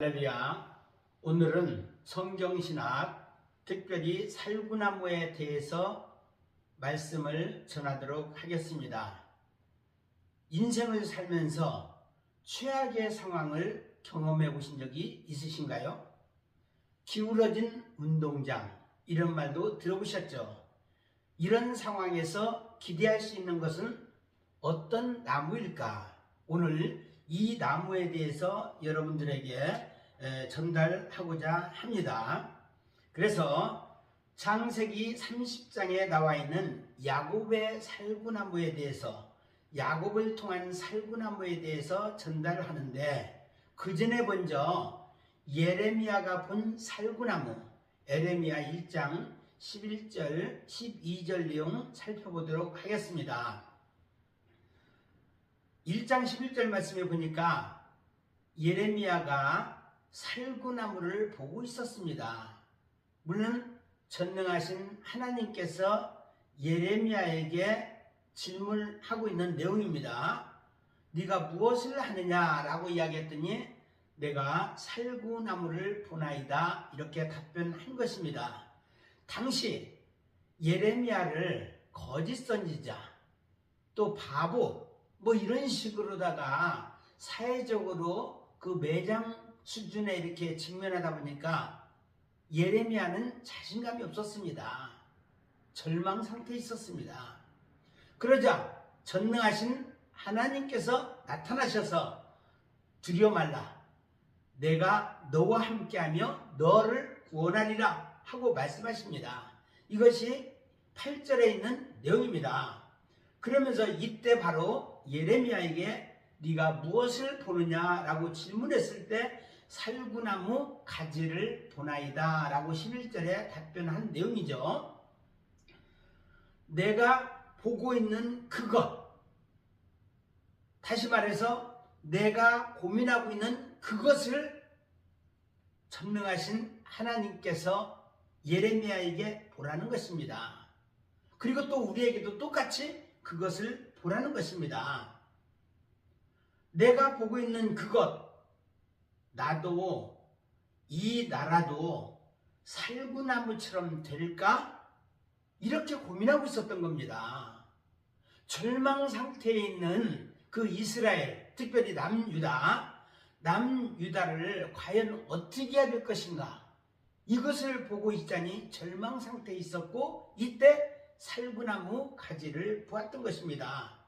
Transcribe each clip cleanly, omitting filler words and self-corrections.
할렐루야. 오늘은 성경신학, 특별히 살구나무에 대해서 말씀을 전하도록 하겠습니다. 인생을 살면서 최악의 상황을 경험해 보신 적이 있으신가요? 기울어진 운동장, 이런 말도 들어보셨죠? 이런 상황에서 기대할 수 있는 것은 어떤 나무일까? 오늘 이 나무에 대해서 여러분들에게 전달하고자 합니다. 그래서 창세기 30장에 나와 있는 야곱의 살구나무에 대해서, 야곱을 통한 살구나무에 대해서 전달하는데, 그 전에 먼저 예레미야가 본 살구나무, 예레미야 1장 11절 12절 내용 살펴보도록 하겠습니다. 1장 11절 말씀에 보니까 예레미야가 살구나무를 보고 있었습니다. 물론 전능하신 하나님께서 예레미야에게 질문하고 있는 내용입니다. 네가 무엇을 하느냐라고 이야기했더니 내가 살구나무를 보나이다, 이렇게 답변한 것입니다. 당시 예레미야를 거짓 선지자, 또 바보, 이런 식으로다가 사회적으로 그 매장 수준에 이렇게 직면하다 보니까 예레미야는 자신감이 없었습니다. 절망 상태에 있었습니다. 그러자 전능하신 하나님께서 나타나셔서 두려워 말라, 내가 너와 함께하며 너를 구원하리라 하고 말씀하십니다. 이것이 8절에 있는 내용입니다. 그러면서 이때 바로 예레미야에게 네가 무엇을 보느냐라고 질문했을 때 살구나무 가지를 보나이다 라고 11절에 답변한 내용이죠. 내가 보고 있는 그것, 다시 말해서 내가 고민하고 있는 그것을 전능하신 하나님께서 예레미야에게 보라는 것입니다. 그리고 또 우리에게도 똑같이 그것을 보라는 것입니다. 내가 보고 있는 그것, 나도, 이 나라도 살구나무처럼 될까? 이렇게 고민하고 있었던 겁니다. 절망 상태에 있는 그 이스라엘, 특별히 남유다를 과연 어떻게 해야 될 것인가? 이것을 보고 있자니 절망 상태에 있었고, 이때 살구나무 가지를 보았던 것입니다.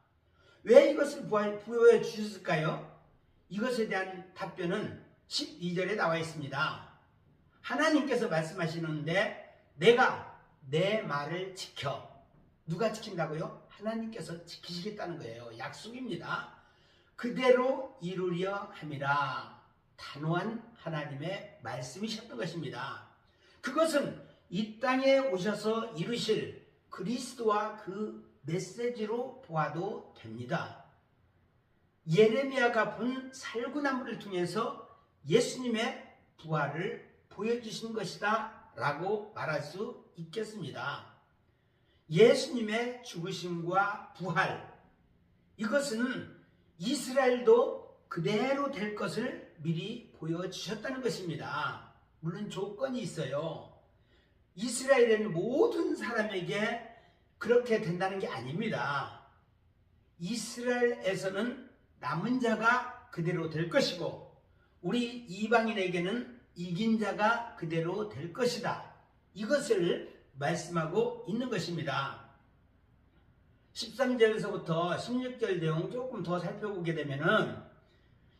왜 이것을 보여주셨을까요? 이것에 대한 답변은 12절에 나와 있습니다. 하나님께서 말씀하시는데 내가 내 말을 지켜. 누가 지킨다고요? 하나님께서 지키시겠다는 거예요. 약속입니다. 그대로 이루려 함이라. 단호한 하나님의 말씀이셨던 것입니다. 그것은 이 땅에 오셔서 이루실 그리스도와 그 메시지로 보아도 됩니다. 예레미야가 본 살구나무를 통해서 예수님의 부활을 보여주신 것이다 라고 말할 수 있겠습니다. 예수님의 죽으심과 부활, 이것은 이스라엘도 그대로 될 것을 미리 보여주셨다는 것입니다. 물론 조건이 있어요. 이스라엘의 모든 사람에게 그렇게 된다는 게 아닙니다. 이스라엘에서는 남은 자가 그대로 될 것이고, 우리 이방인에게는 이긴 자가 그대로 될 것이다. 이것을 말씀하고 있는 것입니다. 13절에서부터 16절 내용 조금 더 살펴보게 되면은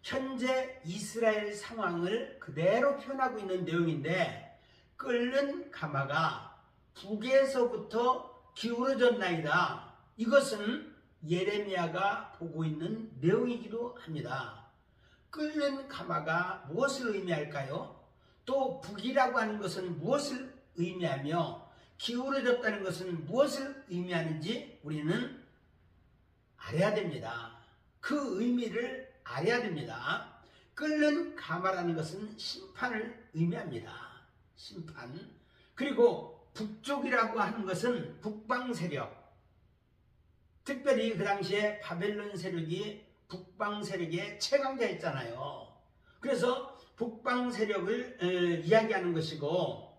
현재 이스라엘 상황을 그대로 표현하고 있는 내용인데, 끓는 가마가 북에서부터 기울어졌나이다. 이것은 예레미야가 보고 있는 내용이기도 합니다. 끓는 가마가 무엇을 의미할까요? 또 북이라고 하는 것은 무엇을 의미하며 기울어졌다는 것은 무엇을 의미하는지 우리는 알아야 됩니다. 그 의미를 알아야 됩니다. 끓는 가마라는 것은 심판을 의미합니다. 심판. 그리고 북쪽이라고 하는 것은 북방 세력, 특별히 그 당시에 바벨론 세력이 북방 세력의 최강자였잖아요. 그래서 북방 세력을 이야기하는 것이고,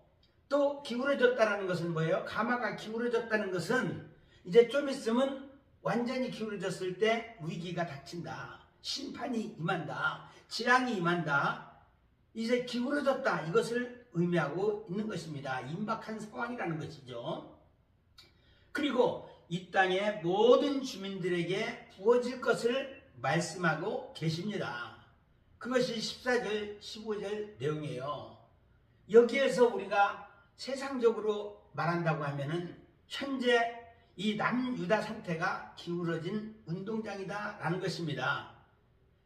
또 기울어졌다는 것은 뭐예요? 가마가 기울어졌다는 것은 이제 좀 있으면 완전히 기울어졌을 때 위기가 닥친다. 심판이 임한다. 재앙이 임한다. 이제 기울어졌다. 이것을 의미하고 있는 것입니다. 임박한 상황이라는 것이죠. 그리고 이 땅의 모든 주민들에게 부어질 것을 말씀하고 계십니다. 그것이 14절, 15절 내용이에요. 여기에서 우리가 세상적으로 말한다고 하면은 현재 이 남유다 상태가 기울어진 운동장이다 라는 것입니다.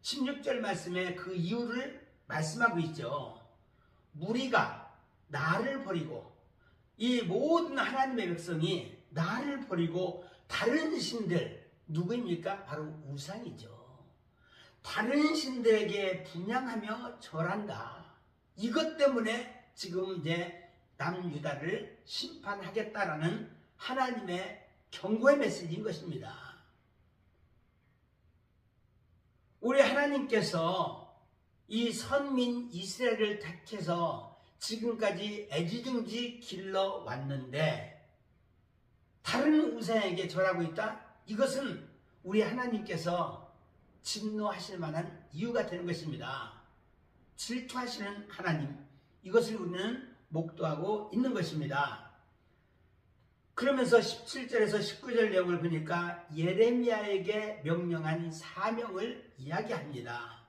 16절 말씀에 그 이유를 말씀하고 있죠. 무리가 나를 버리고, 이 모든 하나님의 백성이 나를 버리고 다른 신들, 누구입니까? 바로 우상이죠. 다른 신들에게 분향하며 절한다. 이것 때문에 지금 이제 남유다를 심판하겠다라는 하나님의 경고의 메시지인 것입니다. 우리 하나님께서 이 선민 이스라엘을 택해서 지금까지 애지중지 길러왔는데 다른 우상에게 절하고 있다? 이것은 우리 하나님께서 진노하실 만한 이유가 되는 것입니다. 질투하시는 하나님, 이것을 우리는 목도하고 있는 것입니다. 그러면서 17절에서 19절 내용을 보니까 예레미야에게 명령한 사명을 이야기합니다.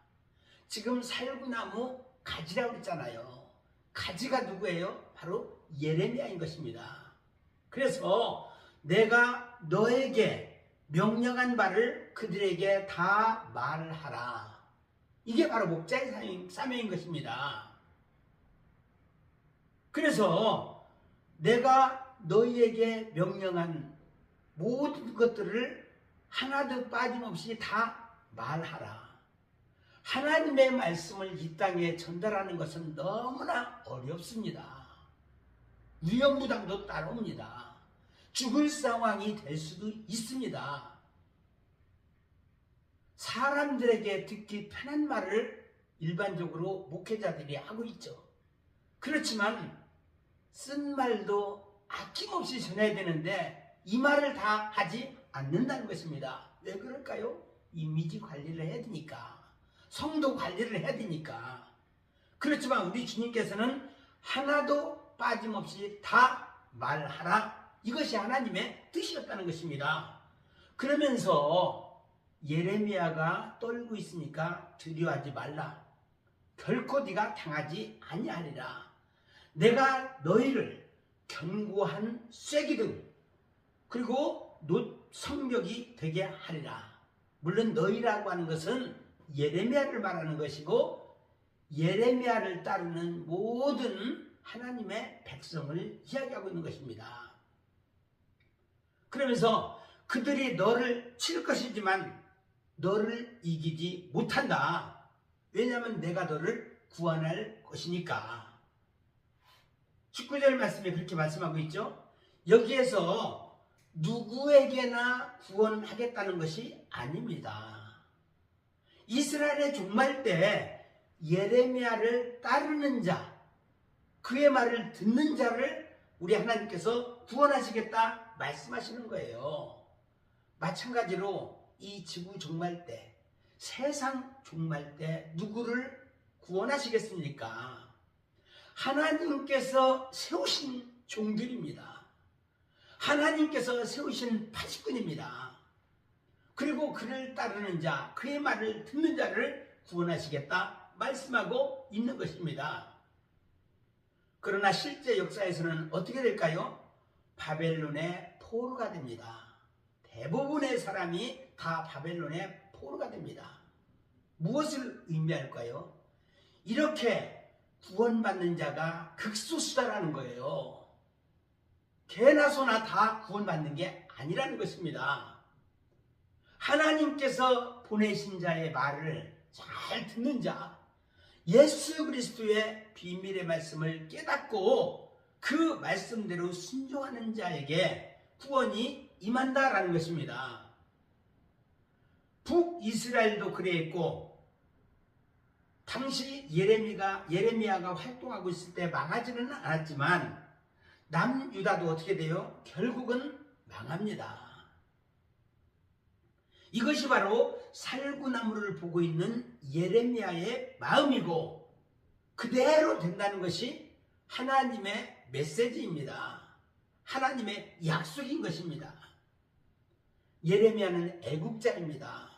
지금 살구나무 가지라고 했잖아요. 가지가 누구예요? 바로 예레미야인 것입니다. 그래서 내가 너에게 명령한 바를 그들에게 다 말하라. 이게 바로 목자의 사명인 것입니다. 그래서 내가 너희에게 명령한 모든 것들을 하나도 빠짐없이 다 말하라. 하나님의 말씀을 이 땅에 전달하는 것은 너무나 어렵습니다. 위험부담도 따라옵니다. 죽을 상황이 될 수도 있습니다. 사람들에게 듣기 편한 말을 일반적으로 목회자들이 하고 있죠. 그렇지만 쓴 말도 아낌없이 전해야 되는데 이 말을 다 하지 않는다는 것입니다. 왜 그럴까요? 이미지 관리를 해야 되니까, 성도 관리를 해야 되니까. 그렇지만 우리 주님께서는 하나도 빠짐없이 다 말하라. 이것이 하나님의 뜻이었다는 것입니다. 그러면서 예레미야가 떨고 있으니까 두려워하지 말라. 결코 네가 당하지 아니하리라. 내가 너희를 견고한 쇠기둥 그리고 성벽이 되게 하리라. 물론 너희라고 하는 것은 예레미야를 말하는 것이고 예레미야를 따르는 모든 하나님의 백성을 이야기하고 있는 것입니다. 그러면서 그들이 너를 칠 것이지만 너를 이기지 못한다. 왜냐하면 내가 너를 구원할 것이니까. 19절 말씀에 그렇게 말씀하고 있죠. 여기에서 누구에게나 구원하겠다는 것이 아닙니다. 이스라엘의 종말 때 예레미야를 따르는 자, 그의 말을 듣는 자를 우리 하나님께서 구원하시겠다 말씀하시는 거예요. 마찬가지로 이 지구 종말 때, 세상 종말 때 누구를 구원하시겠습니까? 하나님께서 세우신 종들입니다. 하나님께서 세우신 파수꾼입니다. 그리고 그를 따르는 자, 그의 말을 듣는 자를 구원하시겠다 말씀하고 있는 것입니다. 그러나 실제 역사에서는 어떻게 될까요? 바벨론의 포로가 됩니다. 대부분의 사람이 다 바벨론의 포로가 됩니다. 무엇을 의미할까요? 이렇게 구원받는 자가 극소수다라는 거예요. 개나 소나 다 구원받는 게 아니라는 것입니다. 하나님께서 보내신 자의 말을 잘 듣는 자, 예수 그리스도의 비밀의 말씀을 깨닫고 그 말씀대로 순종하는 자에게 구원이 임한다라는 것입니다. 북이스라엘도 그랬고 당시 예레미야가 활동하고 있을 때 망하지는 않았지만 남유다도 어떻게 돼요? 결국은 망합니다. 이것이 바로 살구나무를 보고 있는 예레미야의 마음이고 그대로 된다는 것이 하나님의 메시지입니다. 하나님의 약속인 것입니다. 예레미야는 애국자입니다.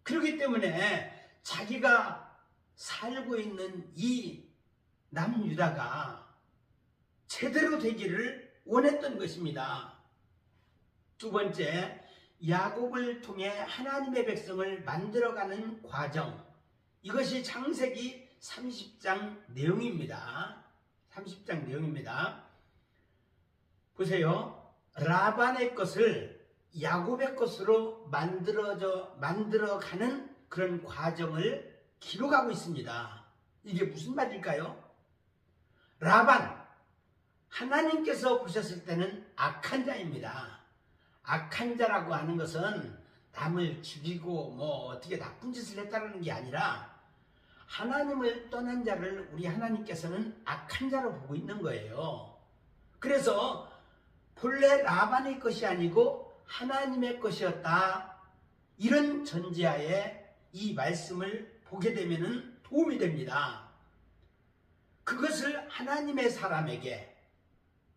그렇기 때문에 자기가 살고 있는 이 남유다가 제대로 되기를 원했던 것입니다. 두 번째, 야곱을 통해 하나님의 백성을 만들어가는 과정. 이것이 창세기 30장 내용입니다. 30장 내용입니다. 보세요. 라반의 것을 야곱의 것으로 만들어가는 그런 과정을 기록하고 있습니다. 이게 무슨 말일까요? 라반, 하나님께서 보셨을 때는 악한 자입니다. 악한 자라고 하는 것은 남을 죽이고 뭐 어떻게 나쁜 짓을 했다는 게 아니라 하나님을 떠난 자를 우리 하나님께서는 악한 자로 보고 있는 거예요. 그래서 본래 라반의 것이 아니고 하나님의 것이었다. 이런 전제하에 이 말씀을 보게 되면 도움이 됩니다. 그것을 하나님의 사람에게,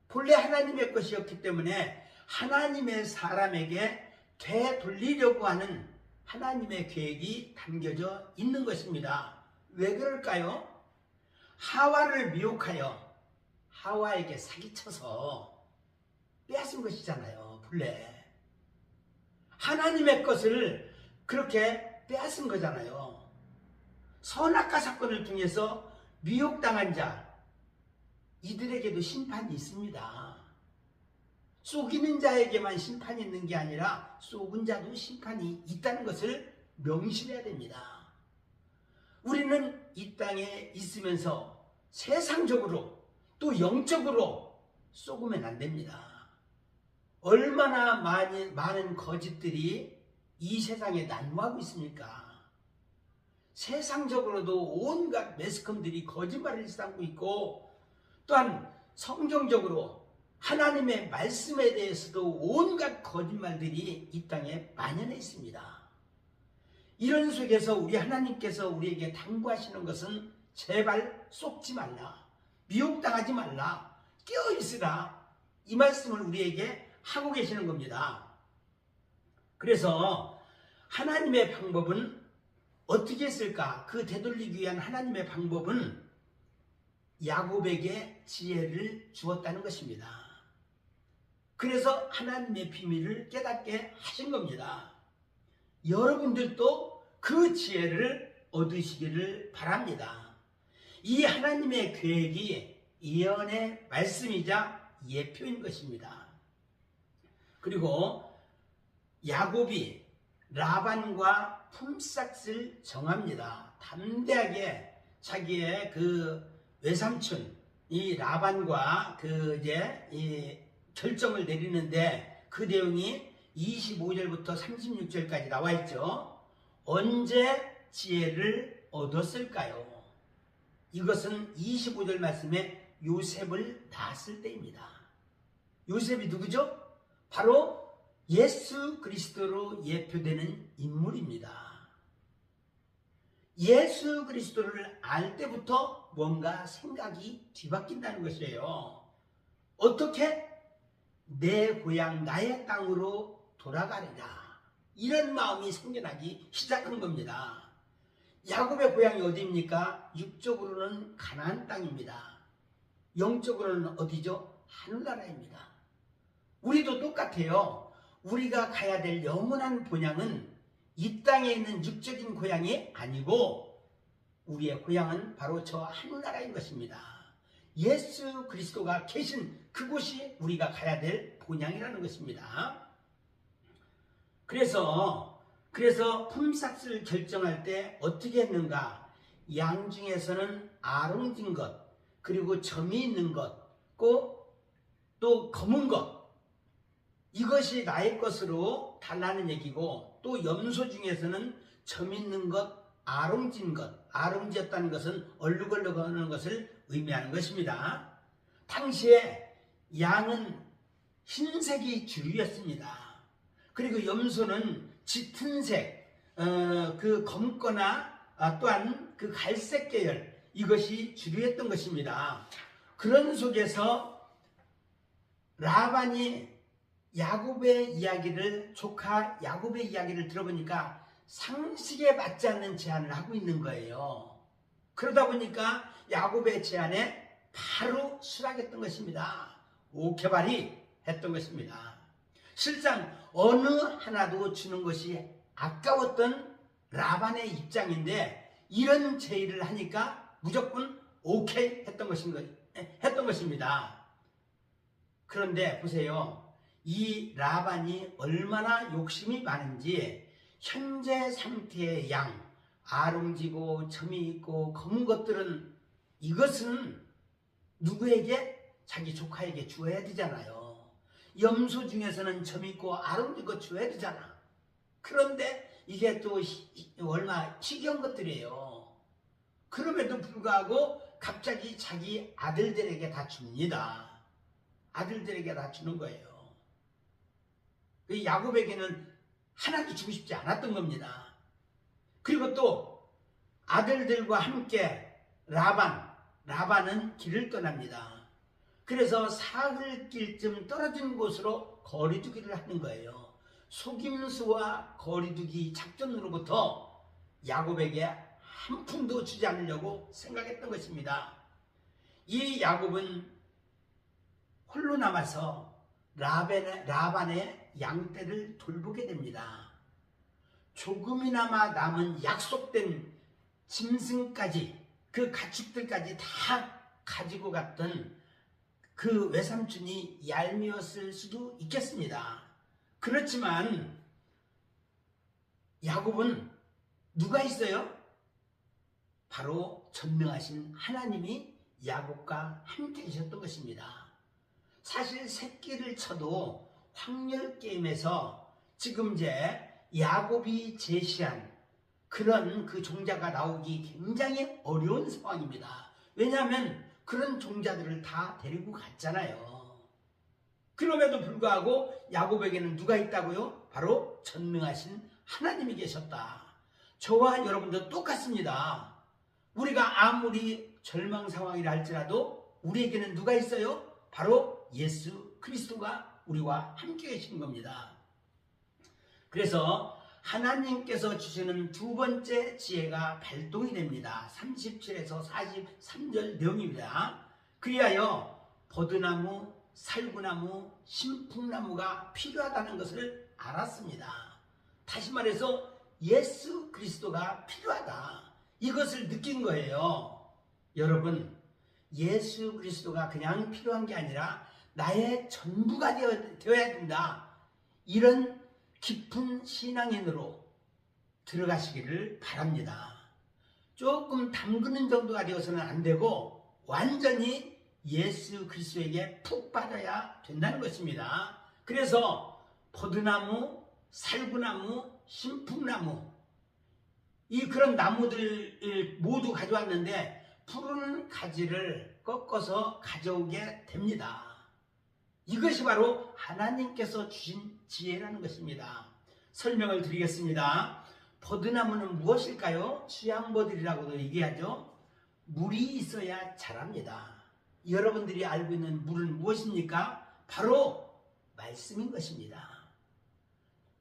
본래 하나님의 것이었기 때문에 하나님의 사람에게 되돌리려고 하는 하나님의 계획이 담겨져 있는 것입니다. 왜 그럴까요? 하와를 미혹하여 하와에게 사기쳐서 빼앗은 것이잖아요. 본래 하나님의 것을 그렇게 빼앗은 거잖아요. 선악과 사건을 통해서 미혹당한 자, 이들에게도 심판이 있습니다. 속이는 자에게만 심판이 있는 게 아니라 속은 자도 심판이 있다는 것을 명심해야 됩니다. 우리는 이 땅에 있으면서 세상적으로 또 영적으로 속으면 안 됩니다. 얼마나 많은 거짓들이 이 세상에 난무하고 있습니까? 세상적으로도 온갖 매스컴들이 거짓말을 일삼고 있고 또한 성경적으로 하나님의 말씀에 대해서도 온갖 거짓말들이 이 땅에 만연해 있습니다. 이런 속에서 우리 하나님께서 우리에게 당부하시는 것은 제발 속지 말라, 미혹당하지 말라, 깨어있으라, 이 말씀을 우리에게 하고 계시는 겁니다. 그래서 하나님의 방법은 어떻게 했을까? 그 되돌리기 위한 하나님의 방법은 야곱에게 지혜를 주었다는 것입니다. 그래서 하나님의 비밀을 깨닫게 하신 겁니다. 여러분들도 그 지혜를 얻으시기를 바랍니다. 이 하나님의 계획이 예언의 말씀이자 예표인 것입니다. 그리고 야곱이 라반과 품삯을 정합니다. 담대하게 자기의 그 외삼촌 이 라반과 이 결정을 내리는데 그 내용이 25절부터 36절까지 나와 있죠. 언제 지혜를 얻었을까요? 이것은 25절 말씀에 요셉을 낳았을 때입니다. 요셉이 누구죠? 바로 예수 그리스도로 예표되는 인물입니다. 예수 그리스도를 알 때부터 뭔가 생각이 뒤바뀐다는 것이에요. 어떻게? 내 고향 나의 땅으로 돌아가리라, 이런 마음이 생겨나기 시작한 겁니다. 야곱의 고향이 어디입니까? 육적으로는 가나안 땅입니다. 영적으로는 어디죠? 하늘나라입니다. 우리도 똑같아요. 우리가 가야 될 영원한 본향은 이 땅에 있는 육적인 고향이 아니고 우리의 고향은 바로 저 하늘나라인 것입니다. 예수 그리스도가 계신 그곳이 우리가 가야 될 본향이라는 것입니다. 그래서 품삯을 결정할 때 어떻게 했는가? 양 중에서는 아롱진 것, 그리고 점이 있는 것, 또 검은 것, 이것이 나의 것으로 달라는 얘기고, 또 염소 중에서는 점 있는 것, 아롱진 것, 아름지었다는 것은 얼룩얼룩하는 것을 의미하는 것입니다. 당시에 양은 흰색이 주류였습니다. 그리고 염소는 짙은색, 그 검거나 또한 그 갈색 계열, 이것이 주류였던 것입니다. 그런 속에서 라반이 야곱의 이야기를, 조카 야곱의 이야기를 들어보니까 상식에 맞지 않는 제안을 하고 있는 거예요. 그러다 보니까 야곱의 제안에 바로 수락했던 것입니다. 오케바리 했던 것입니다. 실상 어느 하나도 주는 것이 아까웠던 라반의 입장인데 이런 제의를 하니까 무조건 오케이 했던 것입니다. 그런데 보세요. 이 라반이 얼마나 욕심이 많은지 현재 상태의 양, 아름지고 점이 있고 검은 것들은 이것은 누구에게? 자기 조카에게 주어야 되잖아요. 염소 중에서는 점 있고 아름지고 주어야 되잖아. 그런데 이게 또 얼마 희귀한 것들이에요. 그럼에도 불구하고 갑자기 자기 아들들에게 다 줍니다. 아들들에게 다 주는 거예요. 야곱에게는 하나도 주고 싶지 않았던 겁니다. 그리고 또 아들들과 함께 라반은 길을 떠납니다. 그래서 사흘길쯤 떨어진 곳으로 거리두기를 하는 거예요. 속임수와 거리두기 작전으로부터 야곱에게 한 푼도 주지 않으려고 생각했던 것입니다. 이 야곱은 홀로 남아서 라반의 양떼를 돌보게 됩니다. 조금이나마 남은 약속된 짐승까지, 그 가축들까지 다 가지고 갔던 그 외삼촌이 얄미웠을 수도 있겠습니다. 그렇지만 야곱은 누가 있어요? 바로 전능하신 하나님이 야곱과 함께 계셨던 것입니다. 사실 새끼를 쳐도 확률 게임에서 지금 이제 야곱이 제시한 그런 그 종자가 나오기 굉장히 어려운 상황입니다. 왜냐하면 그런 종자들을 다 데리고 갔잖아요. 그럼에도 불구하고 야곱에게는 누가 있다고요? 바로 전능하신 하나님이 계셨다. 저와 여러분도 똑같습니다. 우리가 아무리 절망 상황이라 할지라도 우리에게는 누가 있어요? 바로 예수 그리스도가 우리와 함께 계신 겁니다. 그래서 하나님께서 주시는 두 번째 지혜가 발동이 됩니다. 37에서 43절 내용입니다. 그리하여 버드나무, 살구나무, 신풍나무가 필요하다는 것을 알았습니다. 다시 말해서 예수 그리스도가 필요하다. 이것을 느낀 거예요. 여러분, 예수 그리스도가 그냥 필요한 게 아니라 나의 전부가 되어야 된다. 이런 깊은 신앙인으로 들어가시기를 바랍니다. 조금 담그는 정도가 되어서는 안 되고 완전히 예수 그리스도에게 푹 빠져야 된다는 것입니다. 그래서 버드나무, 살구나무, 신풍나무 이 그런 나무들 모두 가져왔는데 푸른 가지를 꺾어서 가져오게 됩니다. 이것이 바로 하나님께서 주신 지혜라는 것입니다. 설명을 드리겠습니다. 버드나무는 무엇일까요? 수양버들이라고도 얘기하죠. 물이 있어야 자랍니다. 여러분들이 알고 있는 물은 무엇입니까? 바로 말씀인 것입니다.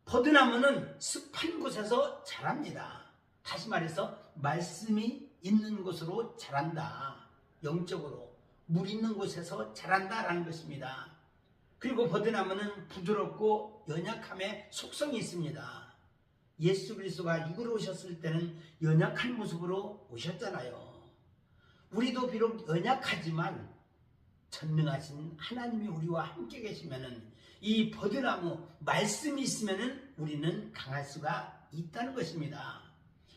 버드나무는 습한 곳에서 자랍니다. 다시 말해서 말씀이 있는 곳으로 자란다. 영적으로 물 있는 곳에서 자란다라는 것입니다. 그리고 버드나무는 부드럽고 연약함의 속성이 있습니다. 예수 그리스도가 육으로 오셨을 때는 연약한 모습으로 오셨잖아요. 우리도 비록 연약하지만 전능하신 하나님이 우리와 함께 계시면은 이 버드나무 말씀이 있으면은 우리는 강할 수가 있다는 것입니다.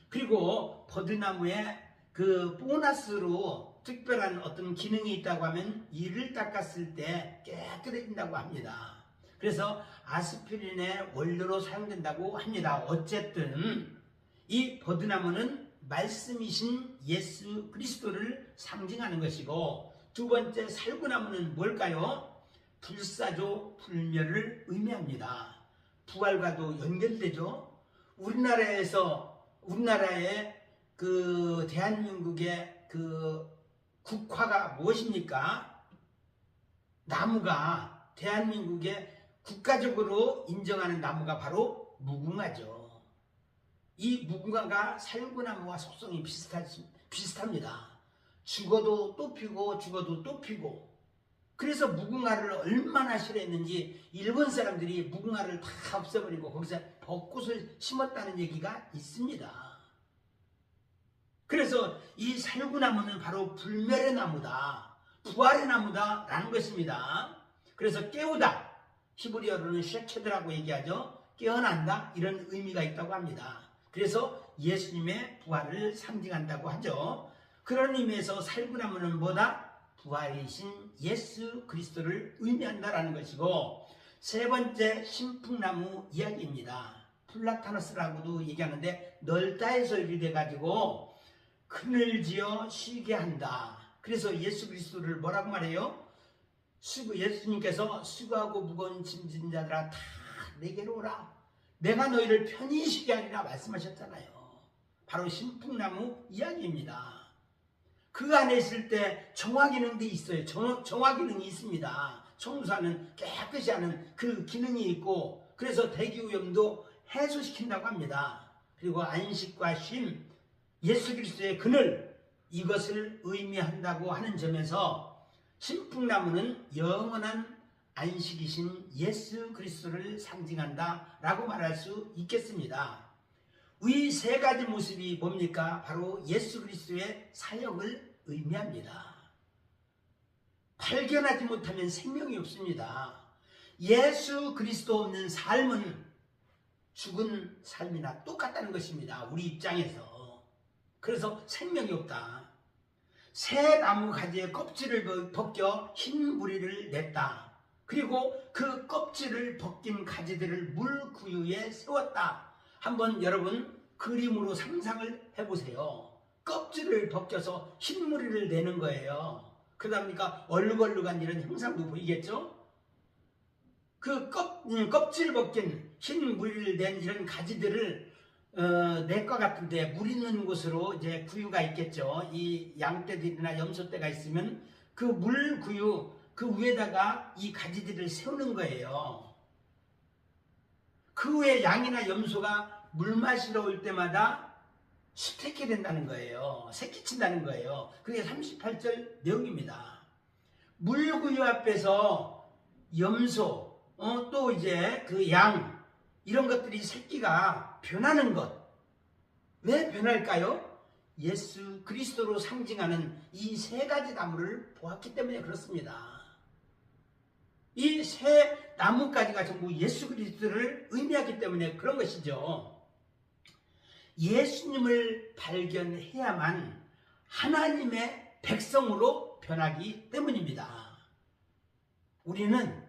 그리고 버드나무에 그 보너스로 특별한 어떤 기능이 있다고 하면 이를 닦았을 때 깨끗해진다고 합니다. 그래서 아스피린의 원료로 사용된다고 합니다. 어쨌든 이 버드나무는 말씀이신 예수 그리스도를 상징하는 것이고, 두 번째 살구나무는 뭘까요? 불사조 불멸을 의미합니다. 부활과도 연결되죠. 우리나라의 그 대한민국의 그 국화가 무엇입니까? 나무가 대한민국의 국가적으로 인정하는 나무가 바로 무궁화죠. 이 무궁화가 살구나무와 속성이 비슷합니다. 죽어도 또 피고 죽어도 또 피고. 그래서 무궁화를 얼마나 싫어했는지 일본 사람들이 무궁화를 다 없애버리고 거기서 벚꽃을 심었다는 얘기가 있습니다. 그래서 이 살구나무는 바로 불멸의 나무다, 부활의 나무다 라는 것입니다. 그래서 깨우다, 히브리어로는 쉐케드라고 얘기하죠. 깨어난다, 이런 의미가 있다고 합니다. 그래서 예수님의 부활을 상징한다고 하죠. 그런 의미에서 살구나무는 뭐다? 부활이신 예수 그리스도를 의미한다라는 것이고, 세 번째 신풍나무 이야기입니다. 플라타너스라고도 얘기하는데 널다에서 유래돼가지고 그늘지어 쉬게 한다. 그래서 예수 그리스도를 뭐라고 말해요? 예수님께서 수고하고 무거운 짐진 자들아 다 내게로 오라, 내가 너희를 편히 쉬게 하리라 말씀하셨잖아요. 바로 신풍나무 이야기입니다. 그 안에 있을 때 정화기능도 있어요. 정화기능이 있습니다. 청소하는, 깨끗이 하는 그 기능이 있고, 그래서 대기오염도 해소시킨다고 합니다. 그리고 안식과 쉼, 예수 그리스도의 그늘, 이것을 의미한다고 하는 점에서 신풍나무는 영원한 안식이신 예수 그리스도를 상징한다 라고 말할 수 있겠습니다. 이 세 가지 모습이 뭡니까? 바로 예수 그리스도의 사역을 의미합니다. 발견하지 못하면 생명이 없습니다. 예수 그리스도 없는 삶은 죽은 삶이나 똑같다는 것입니다. 우리 입장에서. 그래서 생명이 없다. 새 나무 가지의 껍질을 벗겨 흰 무리를 냈다. 그리고 그 껍질을 벗긴 가지들을 물 구유에 세웠다. 한번 여러분 그림으로 상상을 해보세요. 껍질을 벗겨서 흰 무리를 내는 거예요. 그러다 보니까 얼룩얼룩한 이런 형상도 보이겠죠? 그 껍질 벗긴 흰 무리를 낸 이런 가지들을 넷과 같은데 물 있는 곳으로 이제 구유가 있겠죠. 이 양떼들이나 염소떼가 있으면 그 물 구유 그 위에다가 이 가지들을 세우는 거예요. 그 후에 양이나 염소가 물 마시러 올 때마다 수태게 된다는 거예요. 새끼친다는 거예요. 그게 38절 내용입니다. 물구유 앞에서 염소, 또 이제 그 양, 이런 것들이 새끼가 변하는 것. 왜 변할까요? 예수 그리스도로 상징하는 이 세 가지 나무를 보았기 때문에 그렇습니다. 이 세 나무까지가 전부 예수 그리스도를 의미하기 때문에 그런 것이죠. 예수님을 발견해야만 하나님의 백성으로 변하기 때문입니다. 우리는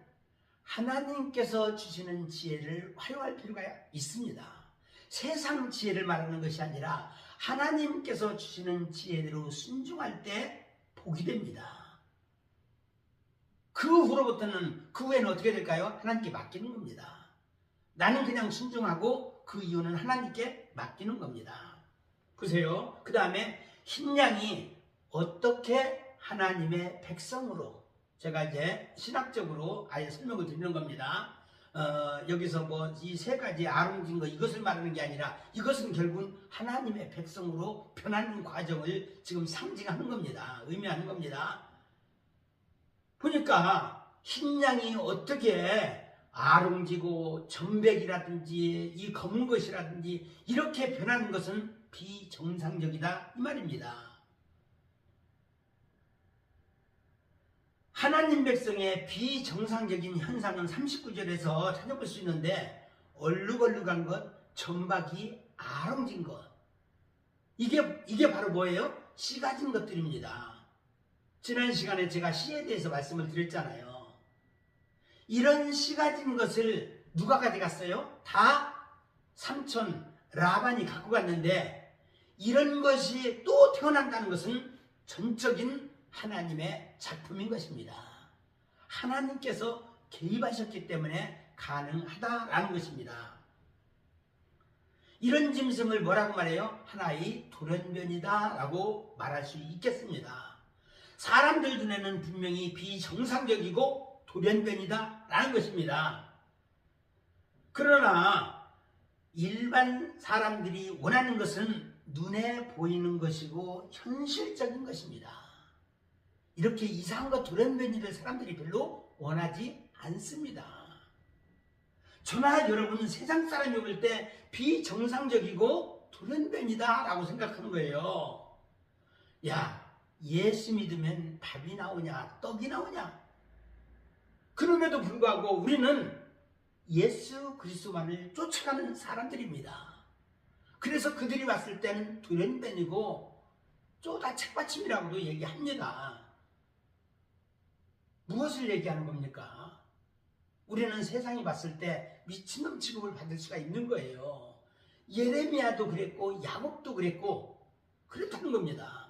하나님께서 주시는 지혜를 활용할 필요가 있습니다. 세상 지혜를 말하는 것이 아니라 하나님께서 주시는 지혜대로 순종할 때 복이 됩니다. 그 후에는 어떻게 될까요? 하나님께 맡기는 겁니다. 나는 그냥 순종하고 그 이유는 하나님께 맡기는 겁니다. 보세요. 그 다음에 흰 양이 어떻게 하나님의 백성으로, 제가 이제 신학적으로 아예 설명을 드리는 겁니다. 여기서 뭐 이 세 가지 아름진 거 이것을 말하는 게 아니라 이것은 결국은 하나님의 백성으로 변하는 과정을 지금 상징하는 겁니다. 의미하는 겁니다. 보니까 흰 양이 어떻게 아름지고 점백이라든지 이 검은 것이라든지 이렇게 변하는 것은 비정상적이다 이 말입니다. 하나님 백성의 비정상적인 현상은 39절에서 찾아볼 수 있는데 얼룩얼룩한 것, 점박이 아름진 것, 이게 바로 뭐예요? 씨 가진 것들입니다. 지난 시간에 제가 씨에 대해서 말씀을 드렸잖아요. 이런 씨 가진 것을 누가 가져갔어요? 다 삼촌 라반이 갖고 갔는데 이런 것이 또 태어난다는 것은 전적인 하나님의 작품인 것입니다. 하나님께서 개입하셨기 때문에 가능하다라는 것입니다. 이런 짐승을 뭐라고 말해요? 하나의 돌연변이다 라고 말할 수 있겠습니다. 사람들 눈에는 분명히 비정상적이고 돌연변이다 라는 것입니다. 그러나 일반 사람들이 원하는 것은 눈에 보이는 것이고 현실적인 것입니다. 이렇게 이상한 것 돌연변이를 사람들이 별로 원하지 않습니다. 저나 여러분은 세상 사람이 볼 때 비정상적이고 돌연변이다 라고 생각하는 거예요. 야, 예수 믿으면 밥이 나오냐 떡이 나오냐. 그럼에도 불구하고 우리는 예수 그리스도만을 쫓아가는 사람들입니다. 그래서 그들이 왔을 때는 돌연변이고 쪼다 책받침이라고도 얘기합니다. 무엇을 얘기하는 겁니까? 우리는 세상이 봤을 때 미친놈 취급을 받을 수가 있는 거예요. 예레미야도 그랬고 야곱도 그랬고 그렇다는 겁니다.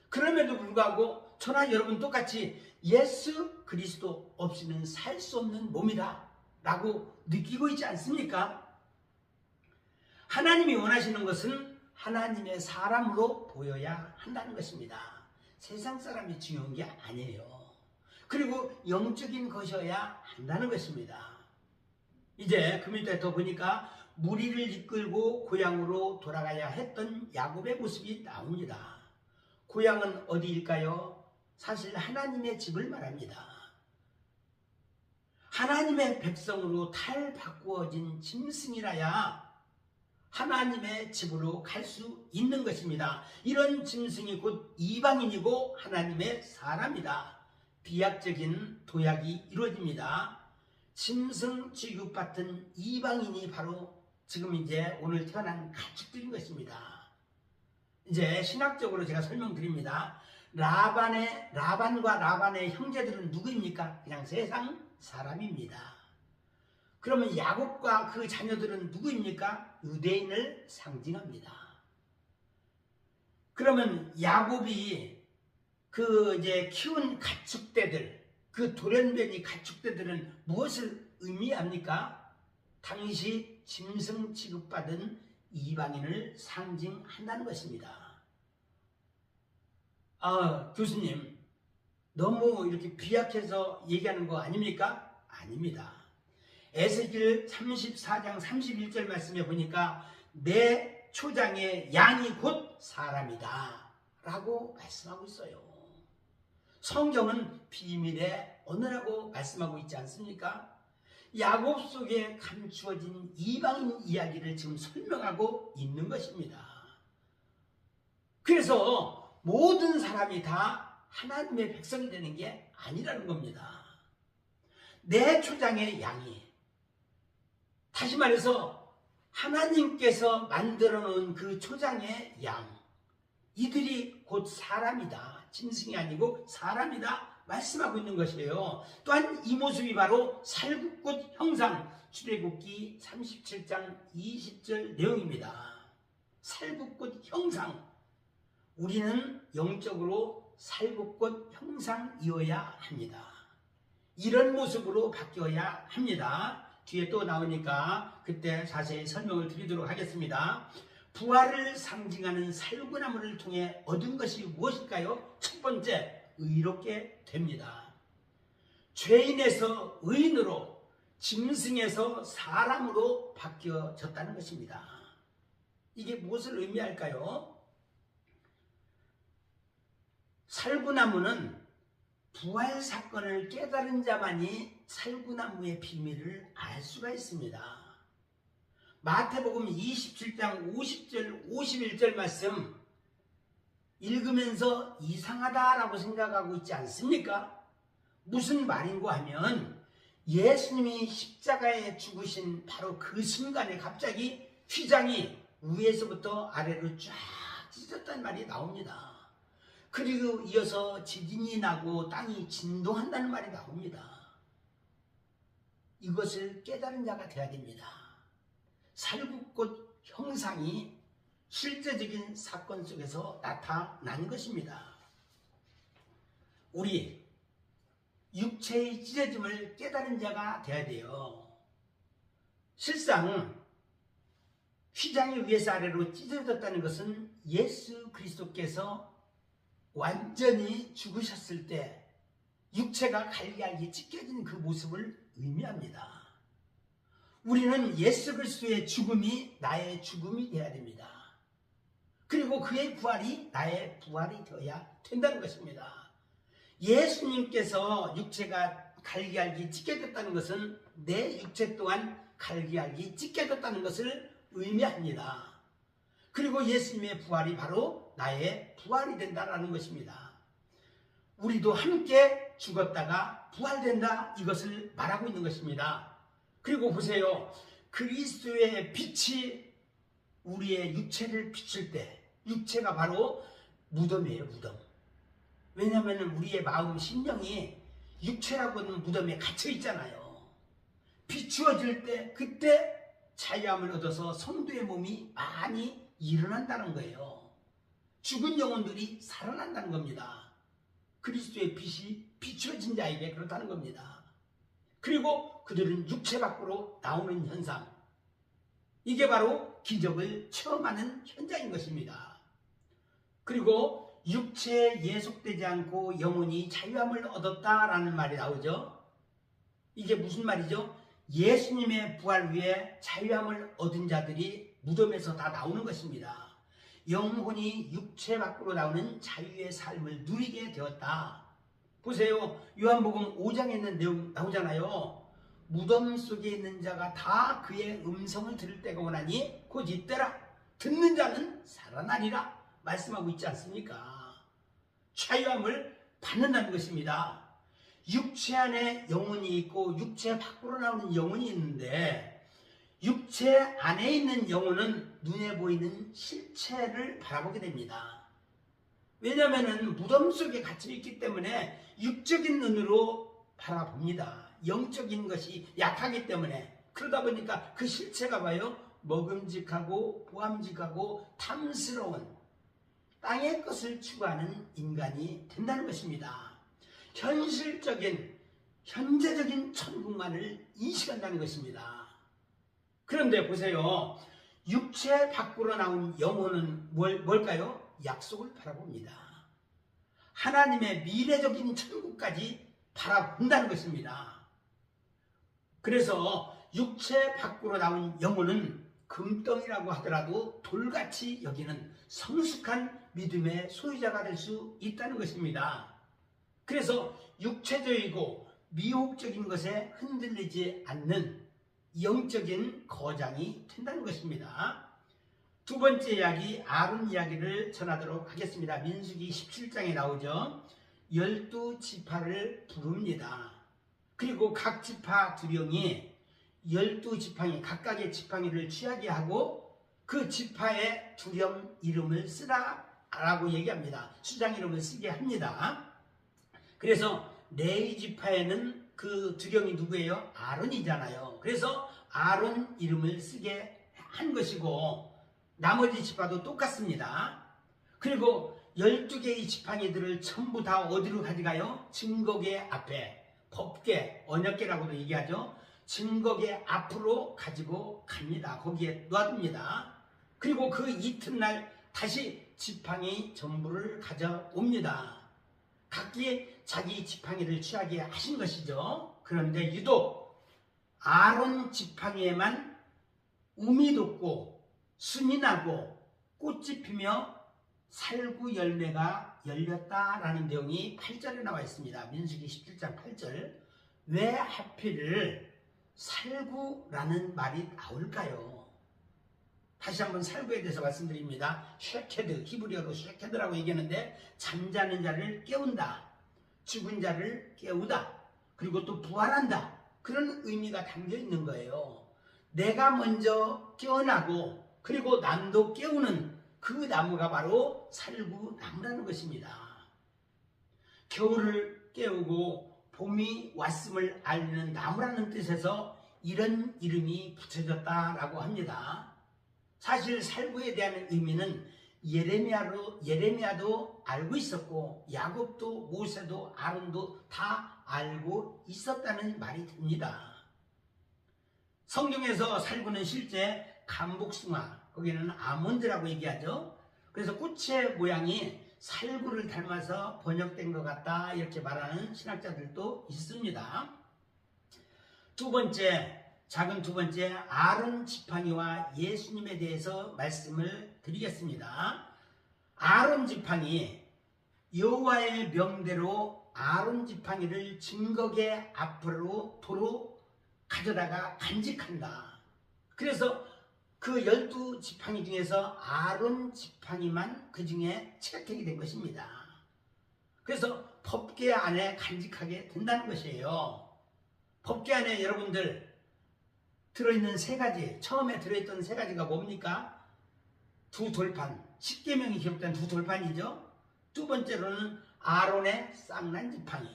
그럼에도 불구하고 저나 여러분 똑같이 예수 그리스도 없이는 살 수 없는 몸이다 라고 느끼고 있지 않습니까? 하나님이 원하시는 것은 하나님의 사람으로 보여야 한다는 것입니다. 세상 사람이 중요한 게 아니에요. 그리고 영적인 것이어야 한다는 것입니다. 이제 그 밑에 더 보니까 무리를 이끌고 고향으로 돌아가야 했던 야곱의 모습이 나옵니다. 고향은 어디일까요? 사실 하나님의 집을 말합니다. 하나님의 백성으로 탈바꾸어진 짐승이라야 하나님의 집으로 갈 수 있는 것입니다. 이런 짐승이 곧 이방인이고 하나님의 사람이다. 비약적인 도약이 이루어집니다. 짐승 취급받은 이방인이 바로 지금 이제 오늘 태어난 가축들인 것입니다. 이제 신학적으로 제가 설명드립니다. 라반과 라반의 형제들은 누구입니까? 그냥 세상 사람입니다. 그러면 야곱과 그 자녀들은 누구입니까? 유대인을 상징합니다. 그러면 야곱이 그 이제 키운 가축대들, 그 돌연변이 가축대들은 무엇을 의미합니까? 당시 짐승 취급받은 이방인을 상징한다는 것입니다. 교수님, 너무 이렇게 비약해서 얘기하는 거 아닙니까? 아닙니다. 에스겔 34장 31절 말씀에 보니까 내 초장의 양이 곧 사람이다 라고 말씀하고 있어요. 성경은 비밀의 언어라고 말씀하고 있지 않습니까? 야곱 속에 감추어진 이방인 이야기를 지금 설명하고 있는 것입니다. 그래서 모든 사람이 다 하나님의 백성이 되는 게 아니라는 겁니다. 내 초장의 양이, 다시 말해서 하나님께서 만들어 놓은 그 초장의 양, 이들이 곧 사람이다. 짐승이 아니고 사람이다 말씀하고 있는 것이에요. 또한 이 모습이 바로 살구꽃 형상, 출애굽기 37장 20절 내용입니다. 살구꽃 형상, 우리는 영적으로 살구꽃 형상이어야 합니다. 이런 모습으로 바뀌어야 합니다. 뒤에 또 나오니까 그때 자세히 설명을 드리도록 하겠습니다. 부활을 상징하는 살구나무를 통해 얻은 것이 무엇일까요? 첫 번째, 의롭게 됩니다. 죄인에서 의인으로, 짐승에서 사람으로 바뀌어졌다는 것입니다. 이게 무엇을 의미할까요? 살구나무는 부활 사건을 깨달은 자만이 살구나무의 비밀을 알 수가 있습니다. 마태복음 27장 50절 51절 말씀 읽으면서 이상하다라고 생각하고 있지 않습니까? 무슨 말인고 하면 예수님이 십자가에 죽으신 바로 그 순간에 갑자기 휘장이 위에서부터 아래로 쫙 찢어졌다는 말이 나옵니다. 그리고 이어서 지진이 나고 땅이 진동한다는 말이 나옵니다. 이것을 깨달은 자가 되어야 됩니다. 살구꽃 형상이 실제적인 사건 속에서 나타난 것입니다. 우리 육체의 찢어짐을 깨달은 자가 되어야 돼요. 실상 휘장이 위에서 아래로 찢어졌다는 것은 예수 그리스도께서 완전히 죽으셨을 때 육체가 갈기갈기 찢겨진 그 모습을 의미합니다. 우리는 예수 그리스도의 죽음이 나의 죽음이 되어야 됩니다. 그리고 그의 부활이 나의 부활이 되어야 된다는 것입니다. 예수님께서 육체가 갈기갈기 찢겨졌다는 것은 내 육체 또한 갈기갈기 찢겨졌다는 것을 의미합니다. 그리고 예수님의 부활이 바로 나의 부활이 된다는 것입니다. 우리도 함께 죽었다가 부활된다, 이것을 말하고 있는 것입니다. 그리고 보세요. 그리스도의 빛이 우리의 육체를 비출 때, 육체가 바로 무덤이에요, 무덤. 왜냐하면 우리의 마음, 심령이 육체라고 하는 무덤에 갇혀 있잖아요. 비추어질 때 그때 자유함을 얻어서 성도의 몸이 많이 일어난다는 거예요. 죽은 영혼들이 살아난다는 겁니다. 그리스도의 빛이 비추어진 자에게 그렇다는 겁니다. 그리고 그들은 육체 밖으로 나오는 현상, 이게 바로 기적을 체험하는 현장인 것입니다. 그리고 육체에 예속되지 않고 영혼이 자유함을 얻었다라는 말이 나오죠. 이게 무슨 말이죠? 예수님의 부활 위에 자유함을 얻은 자들이 무덤에서 다 나오는 것입니다. 영혼이 육체 밖으로 나오는 자유의 삶을 누리게 되었다. 보세요. 요한복음 5장에 있는 내용 나오잖아요. 무덤 속에 있는 자가 다 그의 음성을 들을 때가 오나니 곧 이때라. 듣는 자는 살아나리라 말씀하고 있지 않습니까? 자유함을 받는다는 것입니다. 육체 안에 영혼이 있고 육체 밖으로 나오는 영혼이 있는데, 육체 안에 있는 영혼은 눈에 보이는 실체를 바라보게 됩니다. 왜냐하면 무덤 속에 갇혀 있기 때문에 육적인 눈으로 바라봅니다. 영적인 것이 약하기 때문에. 그러다 보니까 그 실체가 봐요. 먹음직하고 보암직하고 탐스러운 땅의 것을 추구하는 인간이 된다는 것입니다. 현실적인, 현재적인 천국만을 인식한다는 것입니다. 그런데 보세요. 육체 밖으로 나온 영혼은 뭘까요? 약속을 바라봅니다. 하나님의 미래적인 천국까지 바라본다는 것입니다. 그래서 육체 밖으로 나온 영혼은 금덩이라고 하더라도 돌같이 여기는 성숙한 믿음의 소유자가 될 수 있다는 것입니다. 그래서 육체적이고 미혹적인 것에 흔들리지 않는 영적인 거장이 된다는 것입니다. 두 번째 이야기, 아론 이야기를 전하도록 하겠습니다. 민수기 17장에 나오죠. 12지파를 부릅니다. 그리고 각 지파 두령이 12지팡이, 각각의 지팡이를 취하게 하고 그 지파의 두령 이름을 쓰라라고 얘기합니다. 수장 이름을 쓰게 합니다. 그래서 레위 지파에는 그 두령이 누구예요? 아론이잖아요. 그래서 아론 이름을 쓰게 한 것이고, 나머지 지파도 똑같습니다. 그리고 12개의 지팡이들을 전부 다 어디로 가져가요? 증거계 앞에, 법계, 언약계라고도 얘기하죠. 증거계 앞으로 가지고 갑니다. 거기에 놔둡니다. 그리고 그 이튿날 다시 지팡이 전부를 가져옵니다. 각기 자기 지팡이를 취하게 하신 것이죠. 그런데 유독 아론 지팡이에만 um이 돋고 순이 나고 꽃이 피며 살구 열매가 열렸다라는 내용이 8절에 나와 있습니다. 민수기 17장 8절. 왜 하필 살구라는 말이 나올까요? 다시 한번 살구에 대해서 말씀드립니다. 쉐케드, 히브리어로 쉐케드라고 얘기하는데, 잠자는 자를 깨운다, 죽은 자를 깨우다, 그리고 또 부활한다, 그런 의미가 담겨 있는 거예요. 내가 먼저 깨어나고 그리고 남도 깨우는 그 나무가 바로 살구나무라는 것입니다. 겨울을 깨우고 봄이 왔음을 알리는 나무라는 뜻에서 이런 이름이 붙여졌다라고 합니다. 사실 살구에 대한 의미는 예레미야도 알고 있었고 야곱도 모세도 아론도 다 알고 있었다는 말이 됩니다. 성경에서 살구는 실제 감복숭아, 거기는 아몬드라고 얘기하죠. 그래서 꽃의 모양이 살구를 닮아서 번역된 것 같다 이렇게 말하는 신학자들도 있습니다. 작은 두 번째 아론 지팡이와 예수님에 대해서 말씀을 드리겠습니다. 아론 지팡이, 여호와의 명대로 아론 지팡이를 증거계 앞으로 도로 가져다가 간직한다. 그래서 그 12지팡이 중에서 아론 지팡이만 그 중에 채택이 된 것입니다. 그래서 법궤 안에 간직하게 된다는 것이에요. 법궤 안에 여러분들 들어있는 세 가지, 처음에 들어있던 세 가지가 뭡니까? 두 돌판, 십계명이 기록된 두 돌판이죠. 두 번째로는 아론의 쌍난 지팡이,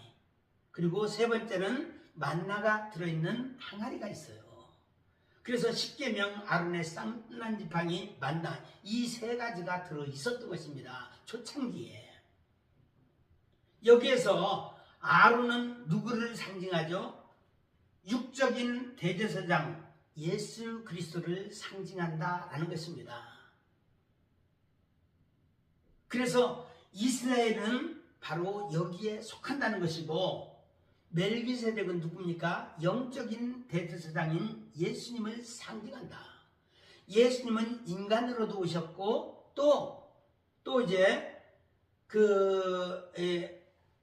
그리고 세 번째는 만나가 들어있는 항아리가 있어요. 그래서 십계명, 아론의 쌍난 지팡이, 만나, 이 세 가지가 들어있었던 것입니다. 초창기에. 여기에서 아론은 누구를 상징하죠? 육적인 대제사장 예수 그리스도를 상징한다라는 것입니다. 그래서 이스라엘은 바로 여기에 속한다는 것이고, 멜기세덱은 누굽니까? 영적인 대제사장인 예수님을 상징한다. 예수님은 인간으로도 오셨고 또 이제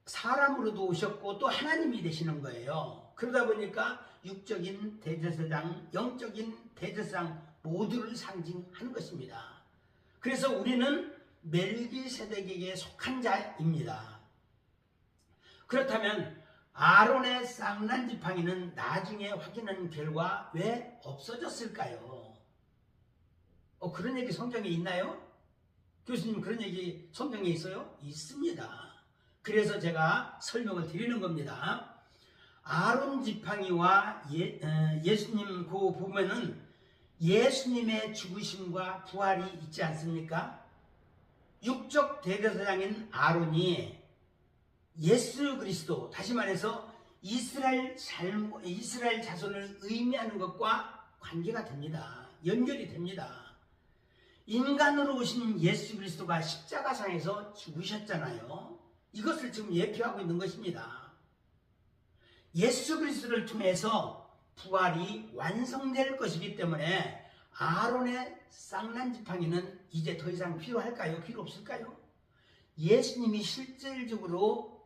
사람으로도 오셨고 또 하나님이 되시는 거예요. 그러다 보니까 육적인 대제사장, 영적인 대제사장 모두를 상징하는 것입니다. 그래서 우리는 멜기세덱에게 속한 자입니다. 그렇다면 아론의 쌍난 지팡이는 나중에 확인한 결과 왜 없어졌을까요? 그런 얘기 성경에 있나요? 교수님, 그런 얘기 성경에 있어요? 있습니다. 그래서 제가 설명을 드리는 겁니다. 아론 지팡이와 예수님 그 보면은 예수님의 죽으심과 부활이 있지 않습니까? 육적 대제사장인 아론이 예수 그리스도, 다시 말해서 이스라엘 자손을 의미하는 것과 관계가 됩니다. 연결이 됩니다. 인간으로 오신 예수 그리스도가 십자가상에서 죽으셨잖아요. 이것을 지금 예표하고 있는 것입니다. 예수 그리스도를 통해서 부활이 완성될 것이기 때문에 아론의 쌍난 지팡이는 이제 더 이상 필요할까요? 필요 없을까요? 예수님이 실질적으로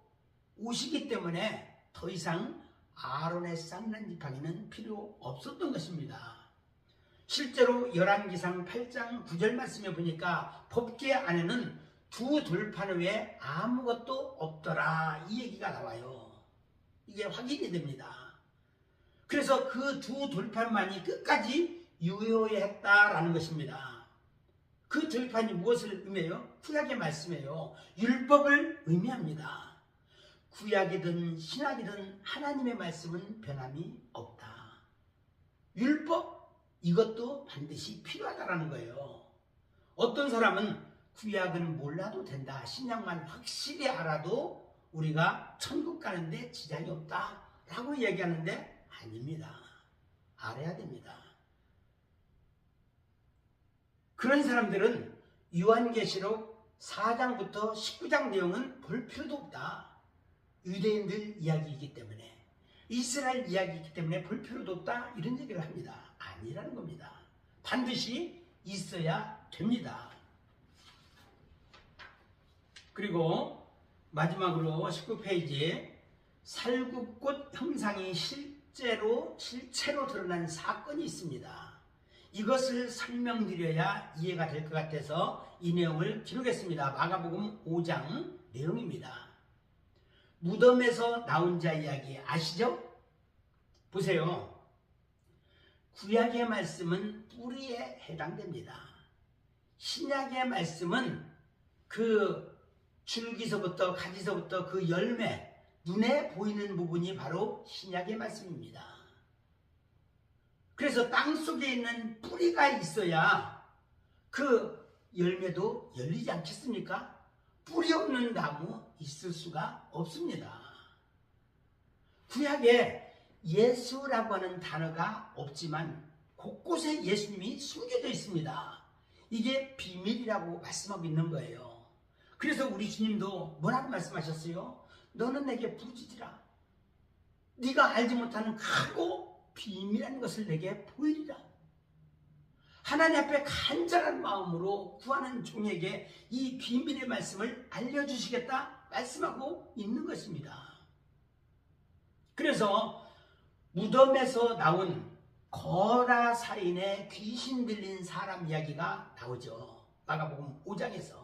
오시기 때문에 더 이상 아론의 쌍난 지팡이는 필요 없었던 것입니다. 실제로 열왕기상 8장 9절 말씀에 보니까 법궤 안에는 두 돌판 외에 아무것도 없더라, 이 얘기가 나와요. 이게 확인이 됩니다. 그래서 그 두 돌판만이 끝까지 유효했다라는 것입니다. 그 돌판이 무엇을 의미해요? 구약의 말씀이에요. 율법을 의미합니다. 구약이든 신약이든 하나님의 말씀은 변함이 없다. 율법, 이것도 반드시 필요하다라는 거예요. 어떤 사람은 구약은 몰라도 된다, 신약만 확실히 알아도 우리가 천국 가는데 지장이 없다 라고 얘기하는데 아닙니다. 알아야 됩니다. 그런 사람들은 요한계시록 4장부터 19장 내용은 볼 필요도 없다. 유대인들 이야기이기 때문에, 이스라엘 이야기이기 때문에 볼 필요도 없다, 이런 얘기를 합니다. 아니라는 겁니다. 반드시 있어야 됩니다. 그리고 마지막으로 19페이지에 살구꽃 형상이 실체로 드러난 사건이 있습니다. 이것을 설명드려야 이해가 될 것 같아서 이 내용을 기록했습니다. 마가복음 5장 내용입니다. 무덤에서 나온 자 이야기 아시죠? 보세요. 구약의 말씀은 뿌리에 해당됩니다. 신약의 말씀은 그 줄기서부터 가지서부터 그 열매, 눈에 보이는 부분이 바로 신약의 말씀입니다. 그래서 땅속에 있는 뿌리가 있어야 그 열매도 열리지 않겠습니까? 뿌리 없는 나무 있을 수가 없습니다. 구약에 예수라고 하는 단어가 없지만 곳곳에 예수님이 숨겨져 있습니다. 이게 비밀이라고 말씀하고 있는 거예요. 그래서 우리 주님도 뭐라고 말씀하셨어요? 너는 내게 부르짖으라. 네가 알지 못하는 크고 비밀한 것을 내게 보이리라. 하나님 앞에 간절한 마음으로 구하는 종에게 이 비밀의 말씀을 알려주시겠다 말씀하고 있는 것입니다. 그래서 무덤에서 나온 거라사인의 귀신 들린 사람 이야기가 나오죠. 마가복음 5장에서.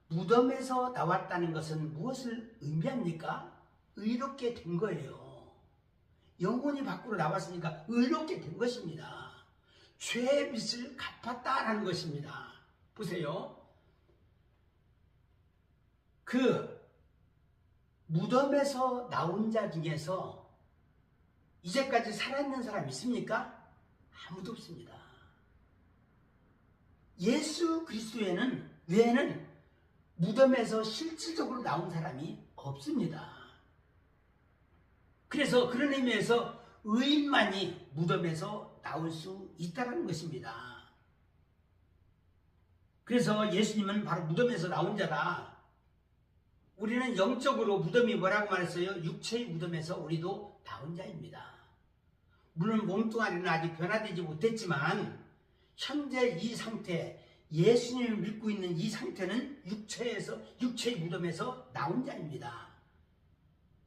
무덤에서 나왔다는 것은 무엇을 의미합니까? 의롭게 된 거예요. 영혼이 밖으로 나왔으니까 의롭게 된 것입니다. 죄의 빚을 갚았다라는 것입니다. 보세요. 그 무덤에서 나온 자 중에서 이제까지 살아있는 사람 있습니까? 아무도 없습니다. 예수 그리스도 외에는 무덤에서 실질적으로 나온 사람이 없습니다. 그래서 그런 의미에서 의인만이 무덤에서 나올 수 있다는 것입니다. 그래서 예수님은 바로 무덤에서 나온 자다. 우리는 영적으로 무덤이 뭐라고 말했어요? 육체의 무덤에서 우리도 나온 자입니다. 물론 몸뚱아리는 아직 변화되지 못했지만 현재 이 상태, 예수님을 믿고 있는 이 상태는 육체의 무덤에서 나온 자입니다.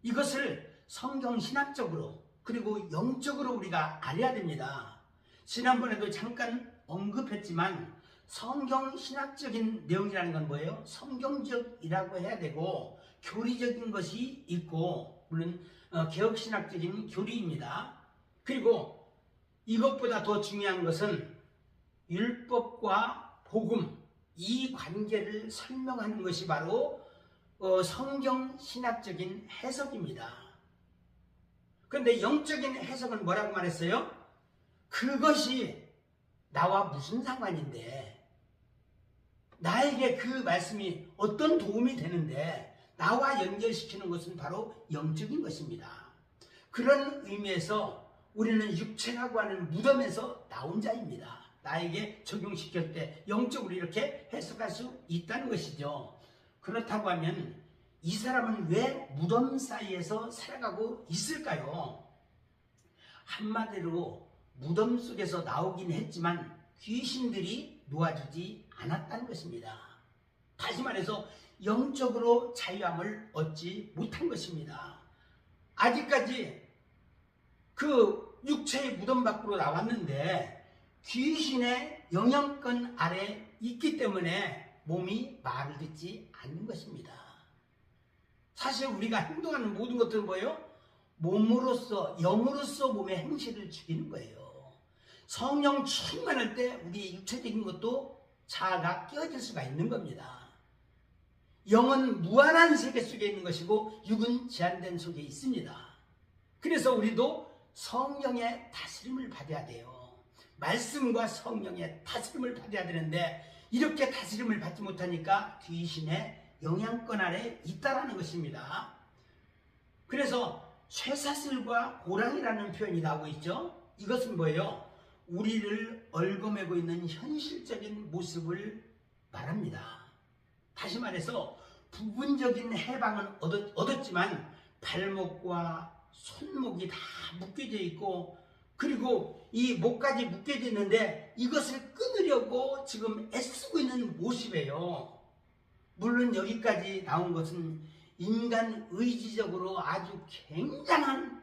이것을 성경 신학적으로 그리고 영적으로 우리가 알아야 됩니다. 지난번에도 잠깐 언급했지만 성경 신학적인 내용이라는 건 뭐예요? 성경적이라고 해야 되고 교리적인 것이 있고 물론 개혁신학적인 교리입니다. 그리고 이것보다 더 중요한 것은 율법과 복음 이 관계를 설명하는 것이 바로 성경신학적인 해석입니다. 그런데 영적인 해석은 뭐라고 말했어요? 그것이 나와 무슨 상관인데 나에게 그 말씀이 어떤 도움이 되는데 나와 연결시키는 것은 바로 영적인 것입니다. 그런 의미에서 우리는 육체라고 하는 무덤에서 나온 자입니다. 나에게 적용시킬 때 영적으로 이렇게 해석할 수 있다는 것이죠. 그렇다고 하면 이 사람은 왜 무덤 사이에서 살아가고 있을까요? 한마디로 무덤 속에서 나오긴 했지만 귀신들이 놓아주지 않았다는 것입니다. 다시 말해서 영적으로 자유함을 얻지 못한 것입니다. 아직까지 그 육체의 무덤 밖으로 나왔는데 귀신의 영향권 아래 있기 때문에 몸이 말을 듣지 않는 것입니다. 사실 우리가 행동하는 모든 것들은 뭐예요? 몸으로서 영으로서 몸의 행실을 죽이는 거예요. 성령 충만할 때 우리의 육체적인 것도 자아가 깨어질 수가 있는 겁니다. 영은 무한한 세계 속에 있는 것이고 육은 제한된 속에 있습니다. 그래서 우리도 성령의 다스림을 받아야 돼요. 말씀과 성령의 다스림을 받아야 되는데 이렇게 다스림을 받지 못하니까 귀신의 영향권 아래 있다라는 것입니다. 그래서 쇠사슬과 호랑이라는 표현이 나오고 있죠. 이것은 뭐예요? 우리를 얽어매고 있는 현실적인 모습을 말합니다. 다시 말해서 부분적인 해방은 얻었지만 발목과 손목이 다 묶여져 있고 그리고 이 목까지 묶여져 있는데 이것을 끊으려고 지금 애쓰고 있는 모습이에요. 물론 여기까지 나온 것은 인간 의지적으로 아주 굉장한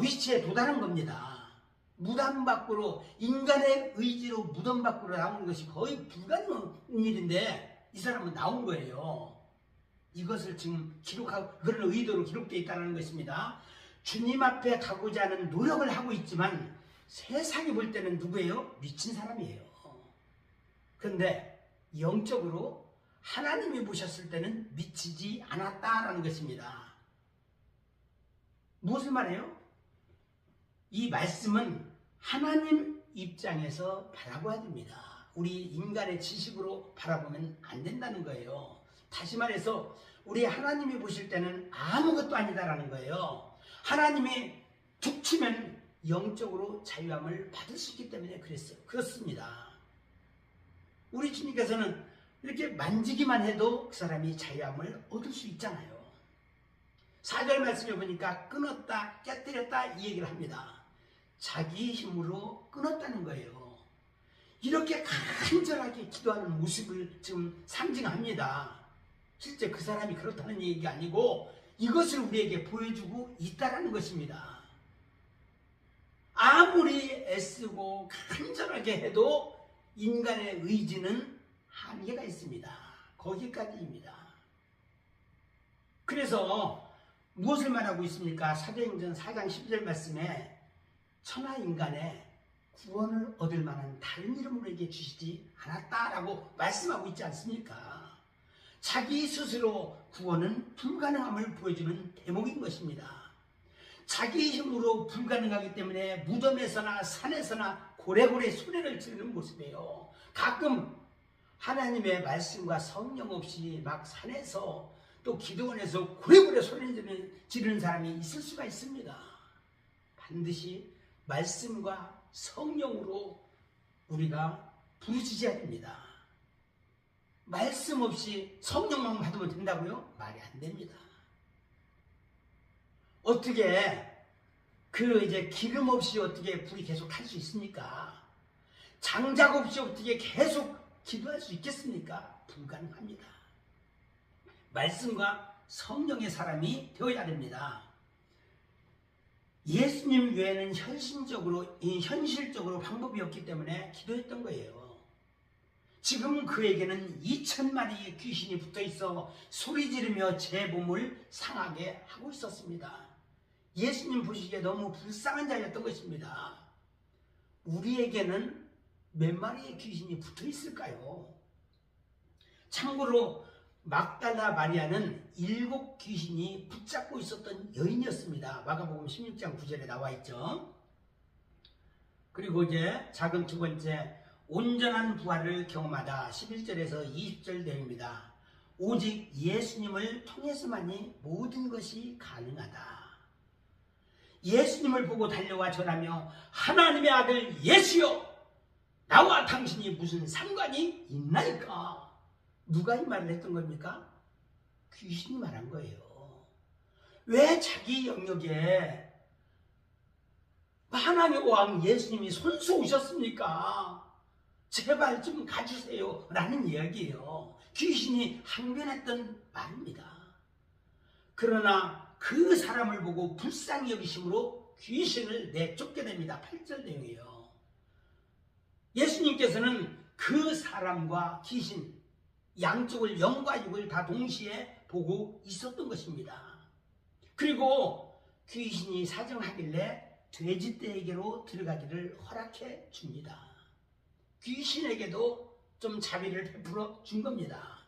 위치에 도달한 겁니다. 무덤 밖으로 인간의 의지로 무덤 밖으로 나오는 것이 거의 불가능한 일인데 이 사람은 나온 거예요. 이것을 지금 기록하고 그런 의도로 기록되어 있다는 것입니다. 주님 앞에 가고자 하는 노력을 하고 있지만 세상이 볼 때는 누구예요? 미친 사람이에요. 그런데 영적으로 하나님이 보셨을 때는 미치지 않았다라는 것입니다. 무엇을 말해요? 이 말씀은 하나님 입장에서 바라봐야 됩니다. 우리 인간의 지식으로 바라보면 안 된다는 거예요. 다시 말해서 우리 하나님이 보실 때는 아무것도 아니다라는 거예요. 하나님이 툭 치면 영적으로 자유함을 받을 수 있기 때문에 그렇습니다. 우리 주님께서는 이렇게 만지기만 해도 그 사람이 자유함을 얻을 수 있잖아요. 4절 말씀에 보니까 끊었다, 깨뜨렸다 이 얘기를 합니다. 자기 힘으로 끊었다는 거예요. 이렇게 간절하게 기도하는 모습을 지금 상징합니다. 실제 그 사람이 그렇다는 얘기가 아니고 이것을 우리에게 보여주고 있다는 것입니다. 아무리 애쓰고 간절하게 해도 인간의 의지는 한계가 있습니다. 거기까지입니다. 그래서 무엇을 말하고 있습니까? 사도행전 4장 10절 말씀에 천하인간의 구원을 얻을 만한 다른 이름을 우리에게 주시지 않았다라고 말씀하고 있지 않습니까? 자기 스스로 구원은 불가능함을 보여주는 대목인 것입니다. 자기 힘으로 불가능하기 때문에 무덤에서나 산에서나 고래고래 소리를 지르는 모습이에요. 가끔 하나님의 말씀과 성령 없이 막 산에서 또 기도원에서 고래고래 소리를 지르는 사람이 있을 수가 있습니다. 반드시 말씀과 성령으로 우리가 부르짖어야 됩니다. 말씀 없이 성령만 받으면 된다고요? 말이 안 됩니다. 어떻게 기름 없이 어떻게 불이 계속 탈 수 있습니까? 장작 없이 어떻게 계속 기도할 수 있겠습니까? 불가능합니다. 말씀과 성령의 사람이 되어야 됩니다. 예수님 외에는 현실적으로 방법이 없기 때문에 기도했던 거예요. 지금 그에게는 2,000마리의 귀신이 붙어있어 소리 지르며 제 몸을 상하게 하고 있었습니다. 예수님 보시기에 너무 불쌍한 자였던 것입니다. 우리에게는 몇 마리의 귀신이 붙어있을까요? 참고로 막달라 마리아는 7 귀신이 붙잡고 있었던 여인이었습니다. 마가복음 16장 9절에 나와 있죠. 그리고 이제 작은 두 번째, 온전한 부활을 경험하다 11절에서 20절 내용입니다. 오직 예수님을 통해서만이 모든 것이 가능하다. 예수님을 보고 달려와 절하며 하나님의 아들 예수여, 나와 당신이 무슨 상관이 있나이까? 누가 이 말을 했던 겁니까? 귀신이 말한 거예요. 왜 자기 영역에 하나님의 왕 예수님이 손수 오셨습니까? 제발 좀 가주세요 라는 이야기예요. 귀신이 항변했던 말입니다. 그러나 그 사람을 보고 불쌍히 여기심으로 귀신을 내쫓게 됩니다. 8절 내용이에요. 예수님께서는 그 사람과 귀신 양쪽을, 영과 육을 다 동시에 보고 있었던 것입니다. 그리고 귀신이 사정하길래 돼지떼에게로 들어가기를 허락해 줍니다. 귀신에게도 좀 자비를 베풀어 준 겁니다.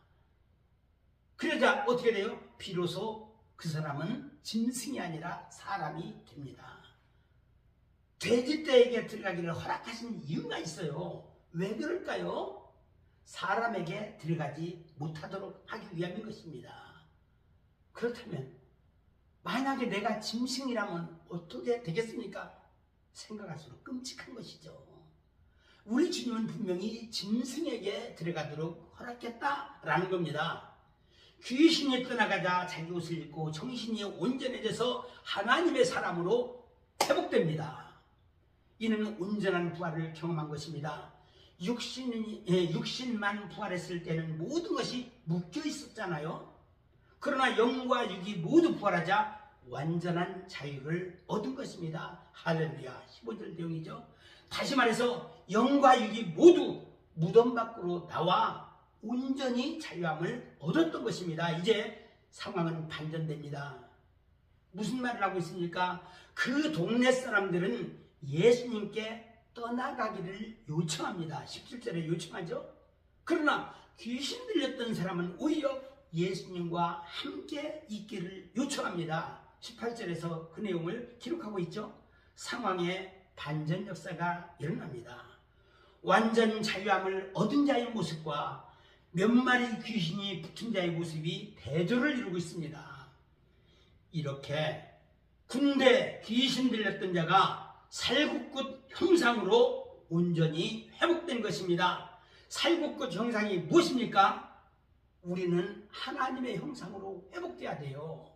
그러자 어떻게 돼요? 비로소 그 사람은 짐승이 아니라 사람이 됩니다. 돼지떼에게 들어가기를 허락하신 이유가 있어요. 왜 그럴까요? 사람에게 들어가지 못하도록 하기 위함인 것입니다. 그렇다면 만약에 내가 짐승이라면 어떻게 되겠습니까? 생각할수록 끔찍한 것이죠. 우리 주님은 분명히 짐승에게 들어가도록 허락했다라는 겁니다. 귀신이 떠나가자 자기 옷을 입고 정신이 온전해져서 하나님의 사람으로 회복됩니다. 이는 온전한 부활을 경험한 것입니다. 육신만 부활했을 때는 모든 것이 묶여 있었잖아요. 그러나 영과 육이 모두 부활하자 완전한 자유를 얻은 것입니다. 할렐루야. 15절 내용이죠. 다시 말해서 영과 육이 모두 무덤 밖으로 나와 온전히 자유함을 얻었던 것입니다. 이제 상황은 반전됩니다. 무슨 말을 하고 있습니까? 그 동네 사람들은 예수님께 떠나가기를 요청합니다. 17절에 요청하죠. 그러나 귀신 들렸던 사람은 오히려 예수님과 함께 있기를 요청합니다. 18절에서 그 내용을 기록하고 있죠. 상황에 반전 역사가 일어납니다. 완전 자유함을 얻은 자의 모습과 몇 마리 귀신이 붙은 자의 모습이 대조를 이루고 있습니다. 이렇게 군대 귀신 들렸던 자가 살구꽃 형상으로 온전히 회복된 것입니다. 살구꽃 형상이 무엇입니까? 우리는 하나님의 형상으로 회복돼야 돼요.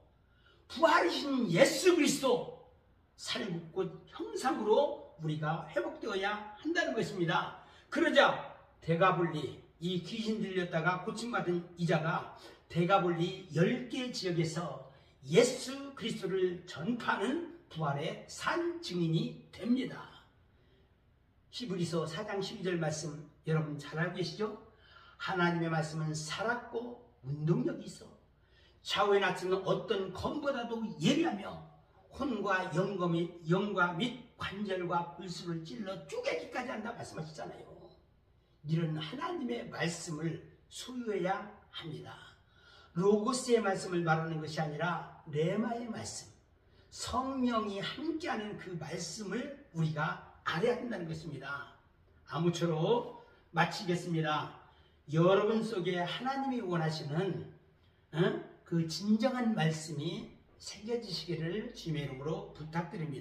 부활이신 예수 그리스도 살구꽃 형상으로 우리가 회복되어야 한다는 것입니다. 그러자 대가볼리, 이 귀신 들렸다가 고침받은 이자가 대가볼리 10개 지역에서 예수 그리스도를 전파하는 부활의 산 증인이 됩니다. 히브리서 4장 12절 말씀 여러분 잘 알고 계시죠? 하나님의 말씀은 살았고 운동력이 있어 좌우에 낮추는 어떤 검보다도 예리하며 혼과 영과 및 관절과 불수를 찔러 쪼개기까지 한다 말씀하셨잖아요. 이런 하나님의 말씀을 소유해야 합니다. 로고스의 말씀을 말하는 것이 아니라 레마의 말씀, 성령이 함께하는 그 말씀을 우리가 알아야 한다는 것입니다. 아무쪼록 마치겠습니다. 여러분 속에 하나님이 원하시는 그 진정한 말씀이 새겨지시기를 주님의 이름으로 부탁드립니다.